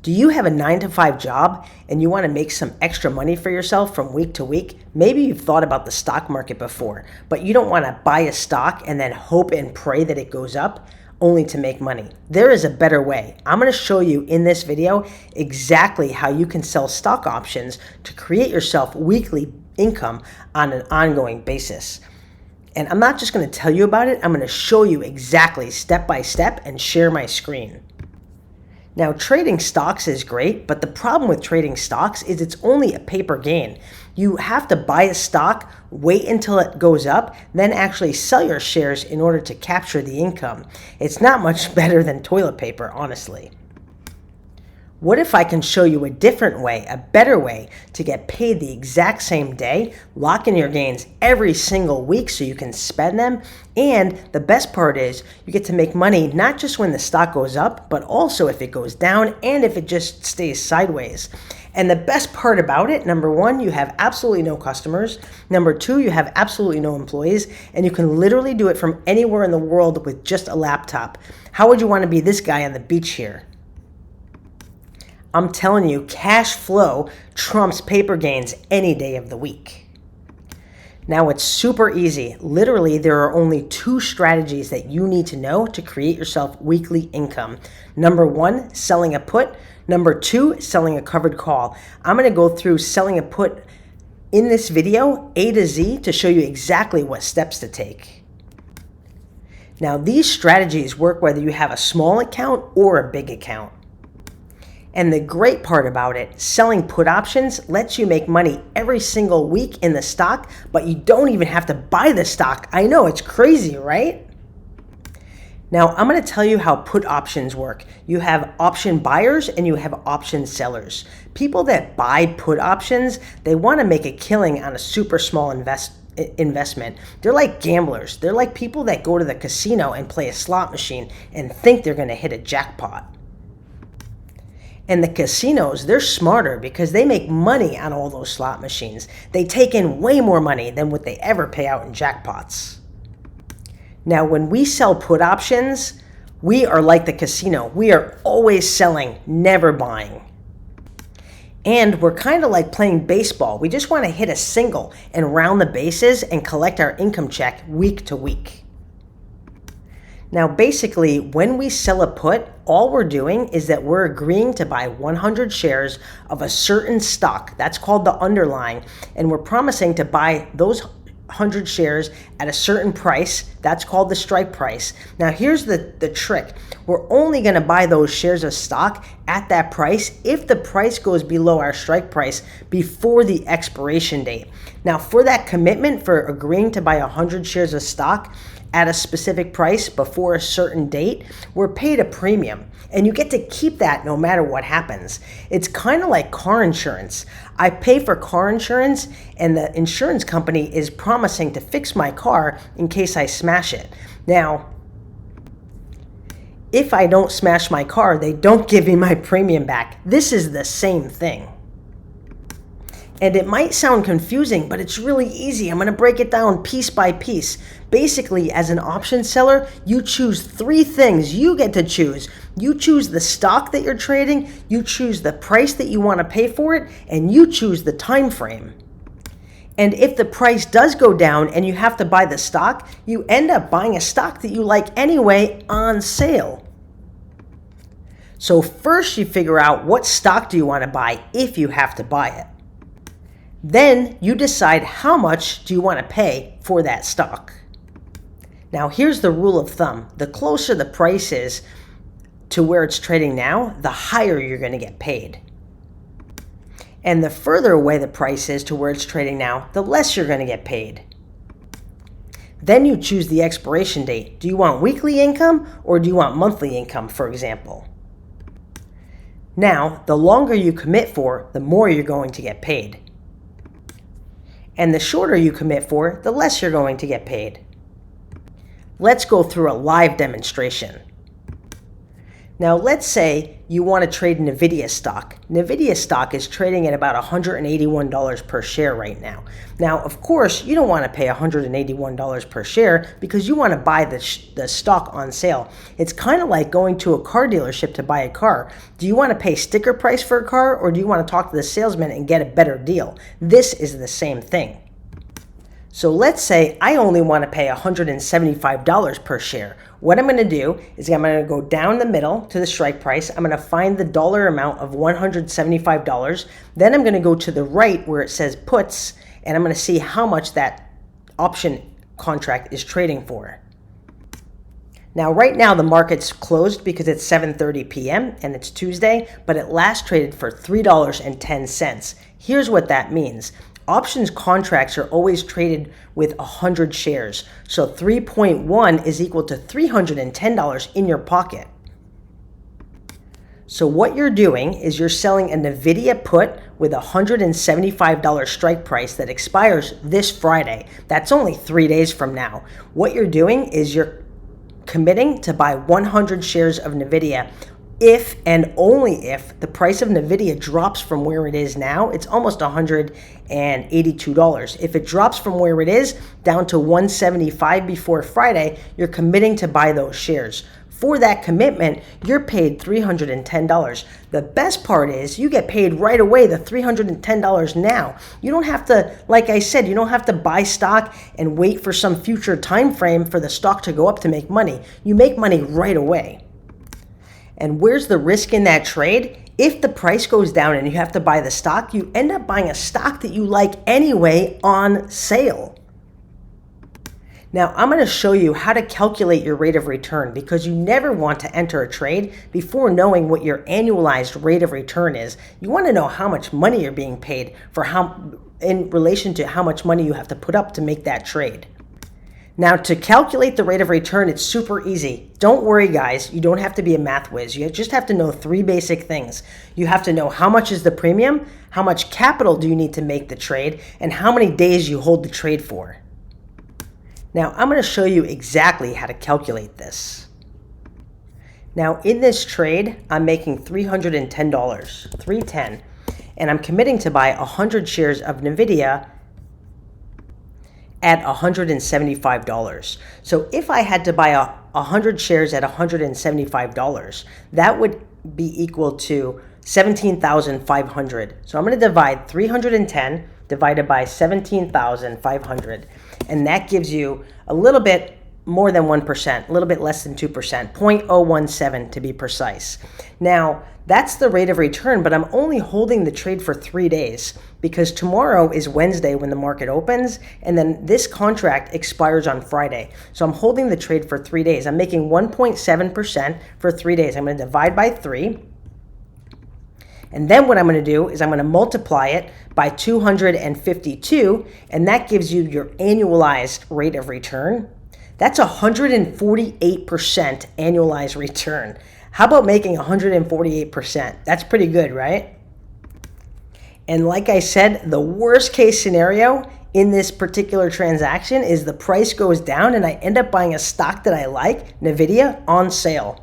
Do you have a 9 to 5 job and you want to make some extra money for yourself from week to week? Maybe you've thought about the stock market before, but you don't want to buy a stock and then hope and pray that it goes up only to make money. There is a better way. I'm going to show you in this video exactly how you can sell stock options to create yourself weekly income on an ongoing basis. And I'm not just going to tell you about it, I'm going to show you exactly step by step and share my screen. Now, trading stocks is great, but the problem with trading stocks is it's only a paper gain. You have to buy a stock, wait until it goes up, then actually sell your shares in order to capture the income. It's not much better than toilet paper, honestly. What if I can show you a different way, a better way to get paid the exact same day, lock in your gains every single week so you can spend them, and the best part is you get to make money not just when the stock goes up, but also if it goes down and if it just stays sideways. And the best part about it, number one, you have absolutely no customers. Number two, you have absolutely no employees, and you can literally do it from anywhere in the world with just a laptop. How would you want to be this guy on the beach here? I'm telling you, cash flow trumps paper gains any day of the week. Now, it's super easy. Literally, there are only 2 strategies that you need to know to create yourself weekly income. Number 1, selling a put. Number 2, selling a covered call. I'm going to go through selling a put in this video, A to Z, to show you exactly what steps to take. Now, these strategies work whether you have a small account or a big account. And the great part about it, selling put options lets you make money every single week in the stock, but you don't even have to buy the stock. I know, it's crazy, right? Now, I'm going to tell you how put options work. You have option buyers and you have option sellers. People that buy put options, they want to make a killing on a super small investment. They're like gamblers. They're like people that go to the casino and play a slot machine and think they're going to hit a jackpot. And the casinos, they're smarter because they make money on all those slot machines. They take in way more money than what they ever pay out in jackpots. Now, when we sell put options, we are like the casino. We are always selling, never buying. And we're kind of like playing baseball. We just want to hit a single and round the bases and collect our income check week to week. Now, basically, when we sell a put, all we're doing is that we're agreeing to buy 100 shares of a certain stock. That's called the underlying. And we're promising to buy those 100 shares at a certain price. That's called the strike price. Now, here's the trick. We're only going to buy those shares of stock at that price if the price goes below our strike price before the expiration date. Now, for that commitment, for agreeing to buy 100 shares of stock at a specific price before a certain date, we're paid a premium. And you get to keep that no matter what happens. It's kind of like car insurance. I pay for car insurance and the insurance company is promising to fix my car in case I smash it. Now, if I don't smash my car, they don't give me my premium back. This is the same thing. And it might sound confusing, but it's really easy. I'm going to break it down piece by piece. Basically, as an option seller, you choose 3 things you get to choose. You choose the stock that you're trading, you choose the price that you want to pay for it, and you choose the time frame. And if the price does go down and you have to buy the stock, you end up buying a stock that you like anyway on sale. So first you figure out what stock do you want to buy if you have to buy it. Then you decide how much do you want to pay for that stock. Now, here's the rule of thumb. The closer the price is to where it's trading now, the higher you're going to get paid. And the further away the price is to where it's trading now, the less you're going to get paid. Then you choose the expiration date. Do you want weekly income or do you want monthly income, for example? Now, the longer you commit for, the more you're going to get paid. And the shorter you commit for, the less you're going to get paid. Let's go through a live demonstration. Now let's say you want to trade NVIDIA stock. NVIDIA stock is trading at about $181 per share right now. Now, of course, you don't want to pay $181 per share because you want to buy the stock on sale. It's kind of like going to a car dealership to buy a car. Do you want to pay sticker price for a car, or do you want to talk to the salesman and get a better deal? This is the same thing. So let's say I only want to pay $175 per share. What I'm going to do is I'm going to go down the middle to the strike price. I'm going to find the dollar amount of $175. Then I'm going to go to the right where it says puts, and I'm going to see how much that option contract is trading for. Now, right now the market's closed because it's 7:30 p.m. and it's Tuesday, but it last traded for $3.10. Here's what that means. Options contracts are always traded with 100 shares. So 3.1 is equal to $310 in your pocket. So what you're doing is you're selling a NVIDIA put with a $175 strike price that expires this Friday. That's only 3 days from now. What you're doing is you're committing to buy 100 shares of NVIDIA if and only if the price of NVIDIA drops from where it is now. It's almost $182. If it drops from where it is down to $175 before Friday, you're committing to buy those shares. For that commitment, you're paid $310. The best part is you get paid right away, the $310 now. You don't have to, like I said, you don't have to buy stock and wait for some future time frame for the stock to go up to make money. You make money right away. And where's the risk in that trade? If the price goes down and you have to buy the stock, you end up buying a stock that you like anyway on sale. Now, I'm going to show you how to calculate your rate of return because you never want to enter a trade before knowing what your annualized rate of return is. You want to know how much money you're being paid for in relation to how much money you have to put up to make that trade. Now, to calculate the rate of return, it's super easy. Don't worry, guys. You don't have to be a math whiz. You just have to know 3 basic things. You have to know how much is the premium, how much capital do you need to make the trade, and how many days you hold the trade for. Now, I'm going to show you exactly how to calculate this. Now, in this trade, I'm making $310, $310, and I'm committing to buy 100 shares of NVIDIA at $175. So if I had to buy 100 shares at $175, that would be equal to $17,500. So I'm going to divide 310 divided by 17,500, and that gives you a little bit more than 1%, a little bit less than 2%, 0.017 to be precise. Now, that's the rate of return, but I'm only holding the trade for 3 days because tomorrow is Wednesday when the market opens, and then this contract expires on Friday. So I'm holding the trade for 3 days. I'm making 1.7% for 3 days. I'm going to divide by 3. And then what I'm going to do is I'm going to multiply it by 252, and that gives you your annualized rate of return. That's 148% annualized return. How about making 148%? That's pretty good, right? And like I said, the worst case scenario in this particular transaction is the price goes down and I end up buying a stock that I like, NVIDIA, on sale.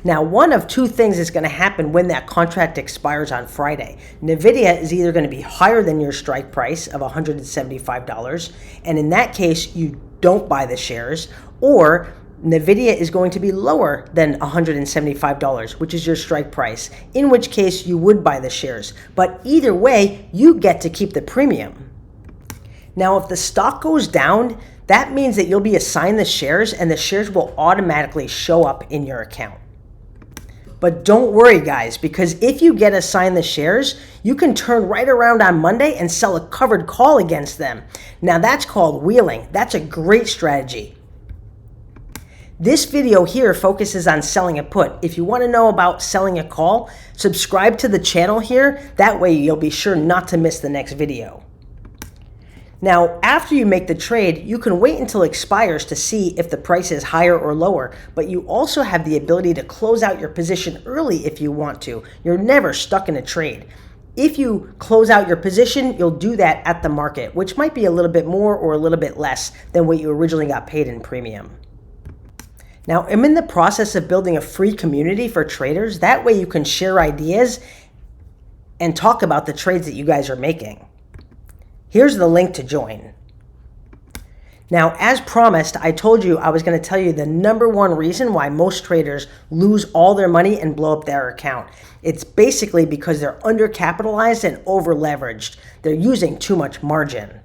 Now, one of two things is going to happen when that contract expires on Friday. NVIDIA is either going to be higher than your strike price of $175, and in that case, you don't buy the shares, or NVIDIA is going to be lower than $175, which is your strike price, in which case you would buy the shares. But either way, you get to keep the premium. Now, if the stock goes down, that means that you'll be assigned the shares, and the shares will automatically show up in your account. But don't worry, guys, because if you get assigned the shares, you can turn right around on Monday and sell a covered call against them. Now, that's called wheeling. That's a great strategy. This video here focuses on selling a put. If you want to know about selling a call, subscribe to the channel here. That way you'll be sure not to miss the next video. Now, after you make the trade, you can wait until it expires to see if the price is higher or lower, but you also have the ability to close out your position early if you want to. You're never stuck in a trade. If you close out your position, you'll do that at the market, which might be a little bit more or a little bit less than what you originally got paid in premium. Now, I'm in the process of building a free community for traders. That way you can share ideas and talk about the trades that you guys are making. Here's the link to join. Now, as promised, I told you I was going to tell you the number one reason why most traders lose all their money and blow up their account. It's basically because they're undercapitalized and over-leveraged. They're using too much margin.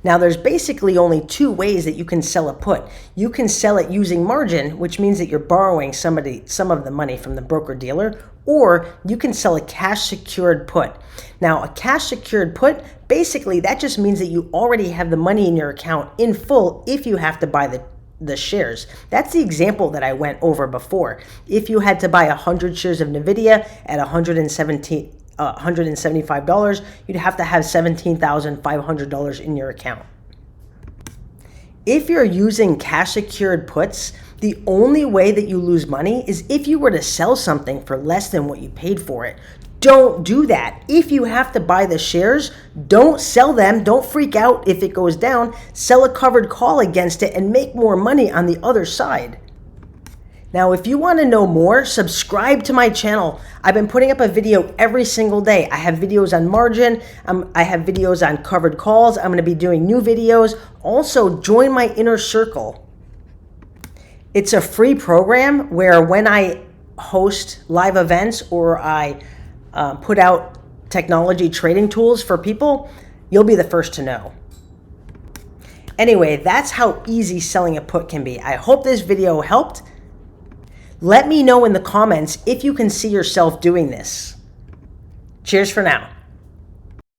Now, there's basically only two ways that you can sell a put. You can sell it using margin, which means that you're borrowing some of the money from the broker-dealer, or you can sell a cash-secured put. Now, a cash-secured put, basically that just means that you already have the money in your account in full if you have to buy the shares. That's the example that I went over before. If you had to buy 100 shares of NVIDIA at $175, you'd have to have $17,500 in your account. If you're using cash secured puts, the only way that you lose money is if you were to sell something for less than what you paid for it. Don't do that. If you have to buy the shares, don't sell them. Don't freak out if it goes down. Sell a covered call against it and make more money on the other side. Now, if you want to know more, subscribe to my channel. I've been putting up a video every single day. I have videos on margin. I have videos on covered calls. I'm going to be doing new videos. Also, join my inner circle. It's a free program where when I host live events or I put out technology trading tools for people, you'll be the first to know. Anyway, that's how easy selling a put can be. I hope this video helped. Let me know in the comments if you can see yourself doing this. Cheers for now.